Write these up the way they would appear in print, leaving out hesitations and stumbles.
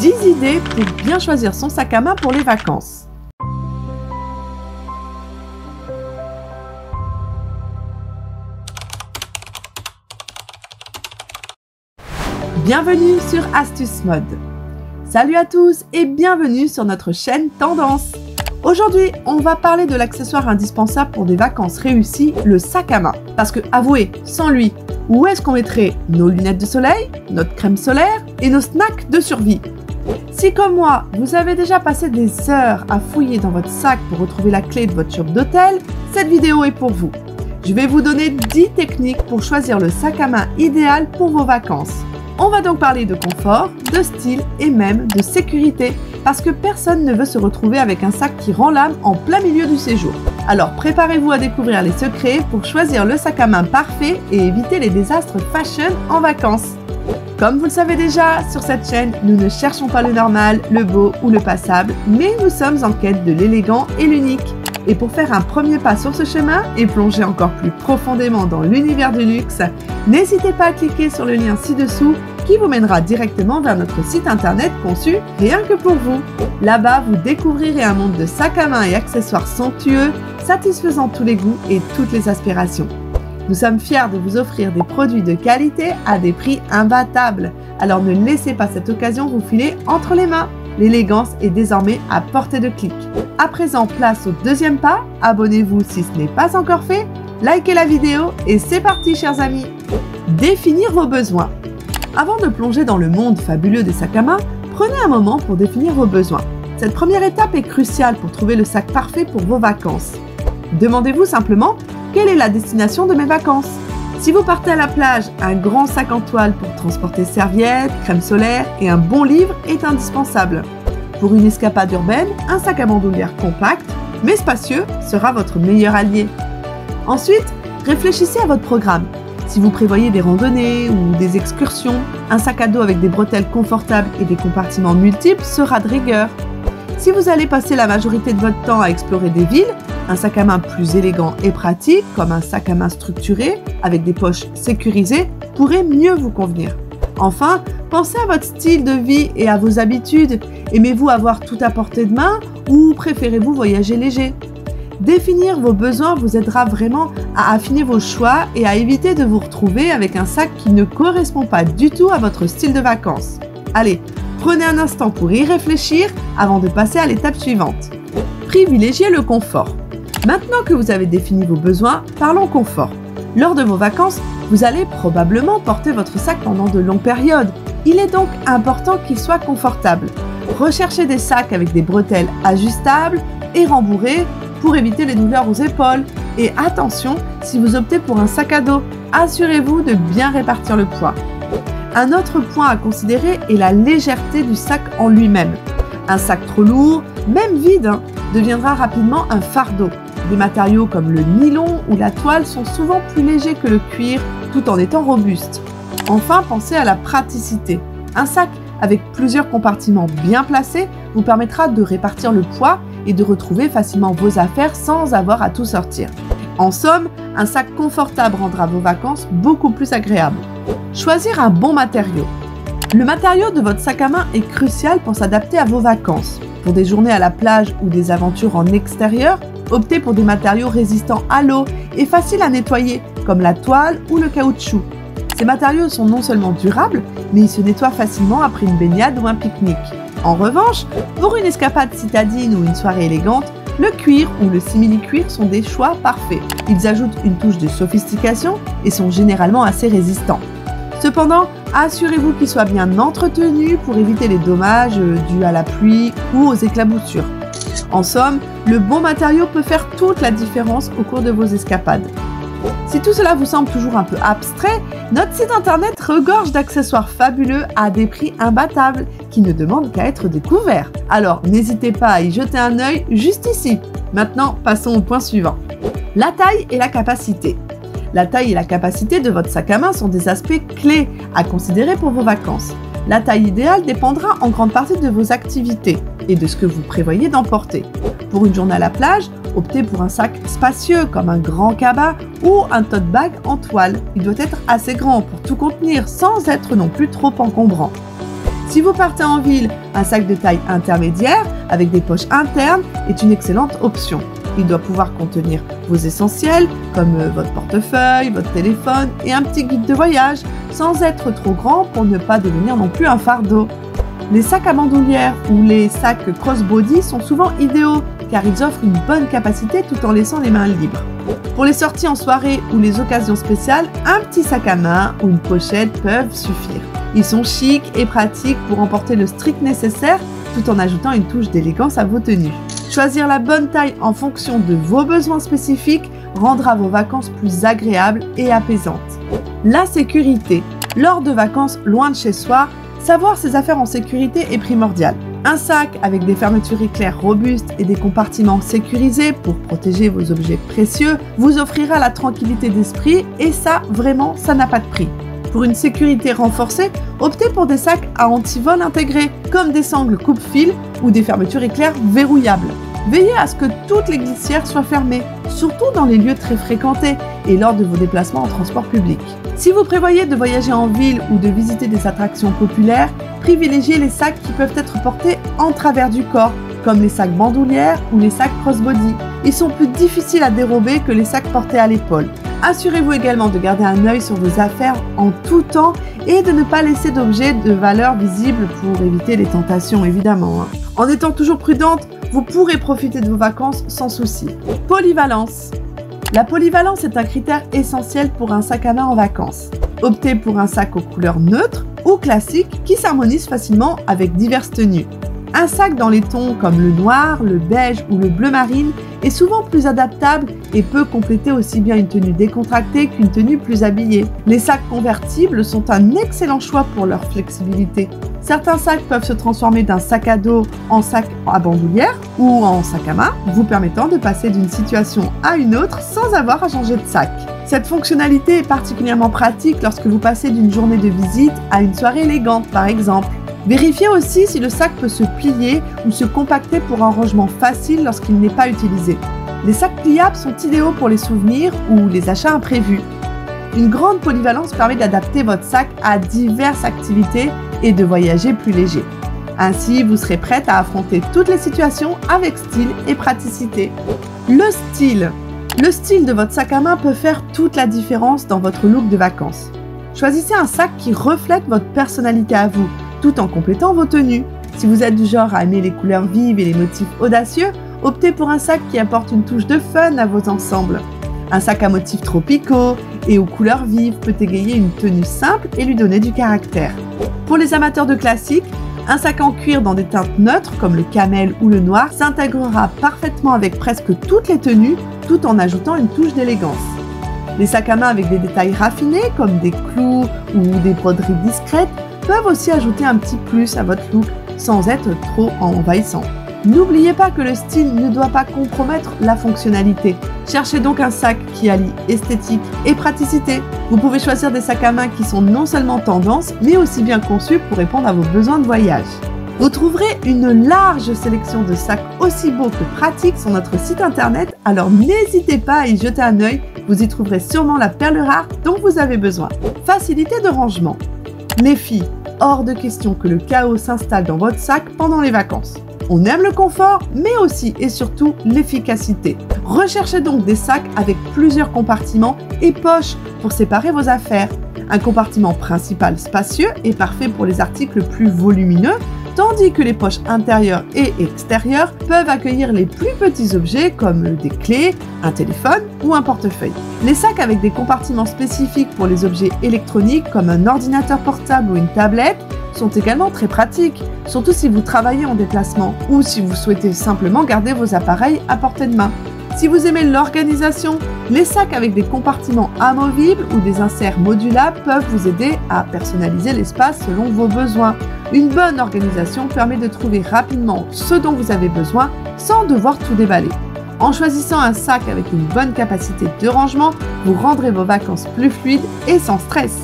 10 idées pour bien choisir son sac à main pour les vacances. Bienvenue sur Astuce Mode. Salut à tous et bienvenue sur notre chaîne Tendance. Aujourd'hui, on va parler de l'accessoire indispensable pour des vacances réussies, le sac à main. Parce que, avouez, sans lui, où est-ce qu'on mettrait nos lunettes de soleil, notre crème solaire et nos snacks de survie? Si comme moi, vous avez déjà passé des heures à fouiller dans votre sac pour retrouver la clé de votre chambre d'hôtel, cette vidéo est pour vous. Je vais vous donner 10 techniques pour choisir le sac à main idéal pour vos vacances. On va donc parler de confort, de style et même de sécurité, parce que personne ne veut se retrouver avec un sac qui rend l'âme en plein milieu du séjour. Alors préparez-vous à découvrir les secrets pour choisir le sac à main parfait et éviter les désastres fashion en vacances. Comme vous le savez déjà, sur cette chaîne, nous ne cherchons pas le normal, le beau ou le passable, mais nous sommes en quête de l'élégant et l'unique. Et pour faire un premier pas sur ce chemin et plonger encore plus profondément dans l'univers du luxe, n'hésitez pas à cliquer sur le lien ci-dessous qui vous mènera directement vers notre site internet conçu rien que pour vous. Là-bas, vous découvrirez un monde de sacs à main et accessoires somptueux, satisfaisant tous les goûts et toutes les aspirations. Nous sommes fiers de vous offrir des produits de qualité à des prix imbattables. Alors ne laissez pas cette occasion vous filer entre les mains. L'élégance est désormais à portée de clic. À présent, place au deuxième pas. Abonnez-vous si ce n'est pas encore fait. Likez la vidéo et c'est parti, chers amis. Définir vos besoins. Avant de plonger dans le monde fabuleux des sacs à main, prenez un moment pour définir vos besoins. Cette première étape est cruciale pour trouver le sac parfait pour vos vacances. Demandez-vous simplement, quelle est la destination de mes vacances? Si vous partez à la plage, un grand sac en toile pour transporter serviettes, crème solaire et un bon livre est indispensable. Pour une escapade urbaine, un sac à bandoulière compact, mais spacieux, sera votre meilleur allié. Ensuite, réfléchissez à votre programme. Si vous prévoyez des randonnées ou des excursions, un sac à dos avec des bretelles confortables et des compartiments multiples sera de rigueur. Si vous allez passer la majorité de votre temps à explorer des villes, un sac à main plus élégant et pratique, comme un sac à main structuré, avec des poches sécurisées, pourrait mieux vous convenir. Enfin, pensez à votre style de vie et à vos habitudes. Aimez-vous avoir tout à portée de main ou préférez-vous voyager léger? Définir vos besoins vous aidera vraiment à affiner vos choix et à éviter de vous retrouver avec un sac qui ne correspond pas du tout à votre style de vacances. Allez, prenez un instant pour y réfléchir avant de passer à l'étape suivante. Privilégiez le confort. Maintenant que vous avez défini vos besoins, parlons confort. Lors de vos vacances, vous allez probablement porter votre sac pendant de longues périodes. Il est donc important qu'il soit confortable. Recherchez des sacs avec des bretelles ajustables et rembourrées pour éviter les douleurs aux épaules. Et attention, si vous optez pour un sac à dos, assurez-vous de bien répartir le poids. Un autre point à considérer est la légèreté du sac en lui-même. Un sac trop lourd, même vide, deviendra rapidement un fardeau. Des matériaux comme le nylon ou la toile sont souvent plus légers que le cuir, tout en étant robustes. Enfin, pensez à la praticité. Un sac avec plusieurs compartiments bien placés vous permettra de répartir le poids et de retrouver facilement vos affaires sans avoir à tout sortir. En somme, un sac confortable rendra vos vacances beaucoup plus agréables. Choisir un bon matériau. Le matériau de votre sac à main est crucial pour s'adapter à vos vacances. Pour des journées à la plage ou des aventures en extérieur, optez pour des matériaux résistants à l'eau et faciles à nettoyer, comme la toile ou le caoutchouc. Ces matériaux sont non seulement durables, mais ils se nettoient facilement après une baignade ou un pique-nique. En revanche, pour une escapade citadine ou une soirée élégante, le cuir ou le simili-cuir sont des choix parfaits. Ils ajoutent une touche de sophistication et sont généralement assez résistants. Cependant, assurez-vous qu'ils soient bien entretenus pour éviter les dommages dus à la pluie ou aux éclaboussures. En somme, le bon matériau peut faire toute la différence au cours de vos escapades. Si tout cela vous semble toujours un peu abstrait, notre site internet regorge d'accessoires fabuleux à des prix imbattables qui ne demandent qu'à être découverts. Alors n'hésitez pas à y jeter un œil juste ici. Maintenant, passons au point suivant. La taille et la capacité. La taille et la capacité de votre sac à main sont des aspects clés à considérer pour vos vacances. La taille idéale dépendra en grande partie de vos activités et de ce que vous prévoyez d'emporter. Pour une journée à la plage, optez pour un sac spacieux comme un grand cabas ou un tote bag en toile. Il doit être assez grand pour tout contenir sans être non plus trop encombrant. Si vous partez en ville, un sac de taille intermédiaire avec des poches internes est une excellente option. Il doit pouvoir contenir vos essentiels comme votre portefeuille, votre téléphone et un petit guide de voyage sans être trop grand pour ne pas devenir non plus un fardeau. Les sacs à bandoulière ou les sacs crossbody sont souvent idéaux car ils offrent une bonne capacité tout en laissant les mains libres. Pour les sorties en soirée ou les occasions spéciales, un petit sac à main ou une pochette peuvent suffire. Ils sont chics et pratiques pour emporter le strict nécessaire tout en ajoutant une touche d'élégance à vos tenues. Choisir la bonne taille en fonction de vos besoins spécifiques rendra vos vacances plus agréables et apaisantes. La sécurité. Lors de vacances loin de chez soi, savoir ses affaires en sécurité est primordial. Un sac avec des fermetures éclair robustes et des compartiments sécurisés pour protéger vos objets précieux vous offrira la tranquillité d'esprit et ça, vraiment, ça n'a pas de prix. Pour une sécurité renforcée, optez pour des sacs à antivol intégrés, comme des sangles coupe-fil ou des fermetures éclair verrouillables. Veillez à ce que toutes les glissières soient fermées, surtout dans les lieux très fréquentés et lors de vos déplacements en transport public. Si vous prévoyez de voyager en ville ou de visiter des attractions populaires, privilégiez les sacs qui peuvent être portés en travers du corps, comme les sacs bandoulières ou les sacs crossbody. Ils sont plus difficiles à dérober que les sacs portés à l'épaule. Assurez-vous également de garder un œil sur vos affaires en tout temps et de ne pas laisser d'objets de valeur visibles pour éviter les tentations, évidemment. En étant toujours prudente, vous pourrez profiter de vos vacances sans souci. Polyvalence. La polyvalence est un critère essentiel pour un sac à main en vacances. Optez pour un sac aux couleurs neutres ou classiques qui s'harmonisent facilement avec diverses tenues. Un sac dans les tons comme le noir, le beige ou le bleu marine est souvent plus adaptable et peut compléter aussi bien une tenue décontractée qu'une tenue plus habillée. Les sacs convertibles sont un excellent choix pour leur flexibilité. Certains sacs peuvent se transformer d'un sac à dos en sac à bandoulière ou en sac à main, vous permettant de passer d'une situation à une autre sans avoir à changer de sac. Cette fonctionnalité est particulièrement pratique lorsque vous passez d'une journée de visite à une soirée élégante par exemple. Vérifiez aussi si le sac peut se plier ou se compacter pour un rangement facile lorsqu'il n'est pas utilisé. Les sacs pliables sont idéaux pour les souvenirs ou les achats imprévus. Une grande polyvalence permet d'adapter votre sac à diverses activités et de voyager plus léger. Ainsi, vous serez prête à affronter toutes les situations avec style et praticité. Le style. Le style de votre sac à main peut faire toute la différence dans votre look de vacances. Choisissez un sac qui reflète votre personnalité à vous, tout en complétant vos tenues. Si vous êtes du genre à aimer les couleurs vives et les motifs audacieux, optez pour un sac qui apporte une touche de fun à vos ensembles. Un sac à motifs tropicaux et aux couleurs vives peut égayer une tenue simple et lui donner du caractère. Pour les amateurs de classiques, un sac en cuir dans des teintes neutres comme le camel ou le noir s'intégrera parfaitement avec presque toutes les tenues tout en ajoutant une touche d'élégance. Les sacs à main avec des détails raffinés comme des clous ou des broderies discrètes peuvent aussi ajouter un petit plus à votre look sans être trop envahissant. N'oubliez pas que le style ne doit pas compromettre la fonctionnalité. Cherchez donc un sac qui allie esthétique et praticité. Vous pouvez choisir des sacs à main qui sont non seulement tendance, mais aussi bien conçus pour répondre à vos besoins de voyage. Vous trouverez une large sélection de sacs aussi beaux que pratiques sur notre site internet, alors n'hésitez pas à y jeter un œil, vous y trouverez sûrement la perle rare dont vous avez besoin. Facilité de rangement. Les filles, hors de question que le chaos s'installe dans votre sac pendant les vacances. On aime le confort, mais aussi et surtout l'efficacité. Recherchez donc des sacs avec plusieurs compartiments et poches pour séparer vos affaires. Un compartiment principal spacieux est parfait pour les articles plus volumineux, tandis que les poches intérieures et extérieures peuvent accueillir les plus petits objets comme des clés, un téléphone ou un portefeuille. Les sacs avec des compartiments spécifiques pour les objets électroniques comme un ordinateur portable ou une tablette sont également très pratiques, surtout si vous travaillez en déplacement ou si vous souhaitez simplement garder vos appareils à portée de main. Si vous aimez l'organisation, les sacs avec des compartiments amovibles ou des inserts modulables peuvent vous aider à personnaliser l'espace selon vos besoins. Une bonne organisation permet de trouver rapidement ce dont vous avez besoin sans devoir tout déballer. En choisissant un sac avec une bonne capacité de rangement, vous rendrez vos vacances plus fluides et sans stress.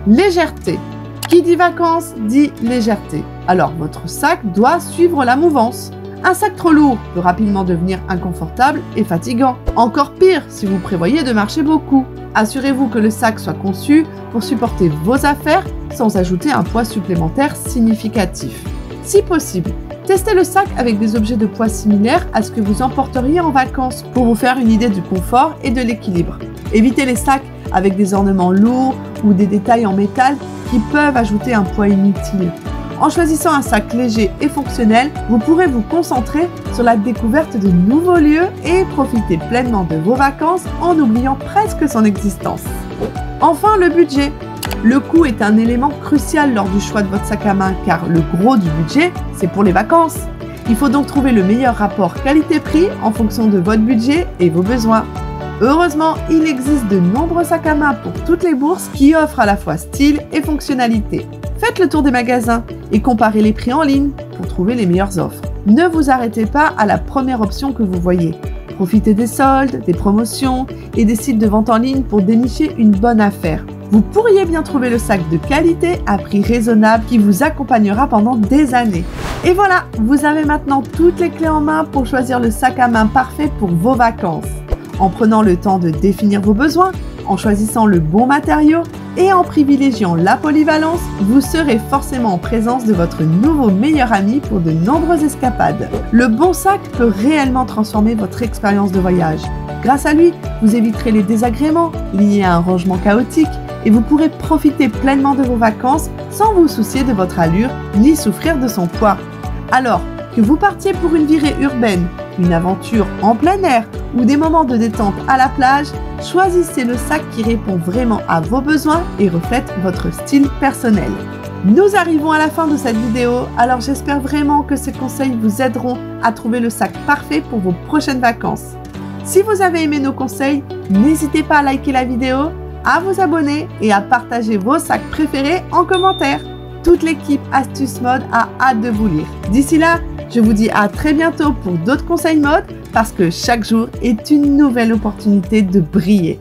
Légèreté. Qui dit vacances dit légèreté. Alors votre sac doit suivre la mouvance. Un sac trop lourd peut rapidement devenir inconfortable et fatigant. Encore pire si vous prévoyez de marcher beaucoup. Assurez-vous que le sac soit conçu pour supporter vos affaires sans ajouter un poids supplémentaire significatif. Si possible, testez le sac avec des objets de poids similaires à ce que vous emporteriez en vacances pour vous faire une idée du confort et de l'équilibre. Évitez les sacs avec des ornements lourds ou des détails en métal qui peuvent ajouter un poids inutile. En choisissant un sac léger et fonctionnel, vous pourrez vous concentrer sur la découverte de nouveaux lieux et profiter pleinement de vos vacances en oubliant presque son existence. Enfin, le budget. Le coût est un élément crucial lors du choix de votre sac à main car le gros du budget, c'est pour les vacances. Il faut donc trouver le meilleur rapport qualité-prix en fonction de votre budget et vos besoins. Heureusement, il existe de nombreux sacs à main pour toutes les bourses qui offrent à la fois style et fonctionnalité. Faites le tour des magasins et comparez les prix en ligne pour trouver les meilleures offres. Ne vous arrêtez pas à la première option que vous voyez. Profitez des soldes, des promotions et des sites de vente en ligne pour dénicher une bonne affaire. Vous pourriez bien trouver le sac de qualité à prix raisonnable qui vous accompagnera pendant des années. Et voilà, vous avez maintenant toutes les clés en main pour choisir le sac à main parfait pour vos vacances. En prenant le temps de définir vos besoins, en choisissant le bon matériau et en privilégiant la polyvalence, vous serez forcément en présence de votre nouveau meilleur ami pour de nombreuses escapades. Le bon sac peut réellement transformer votre expérience de voyage. Grâce à lui, vous éviterez les désagréments liés à un rangement chaotique et vous pourrez profiter pleinement de vos vacances sans vous soucier de votre allure ni souffrir de son poids. Alors, que vous partiez pour une virée urbaine, une aventure en plein air ou des moments de détente à la plage, choisissez le sac qui répond vraiment à vos besoins et reflète votre style personnel. Nous arrivons à la fin de cette vidéo, alors j'espère vraiment que ces conseils vous aideront à trouver le sac parfait pour vos prochaines vacances. Si vous avez aimé nos conseils, n'hésitez pas à liker la vidéo, à vous abonner et à partager vos sacs préférés en commentaire. Toute l'équipe Astuces Mode a hâte de vous lire. D'ici là, je vous dis à très bientôt pour d'autres conseils mode parce que chaque jour est une nouvelle opportunité de briller.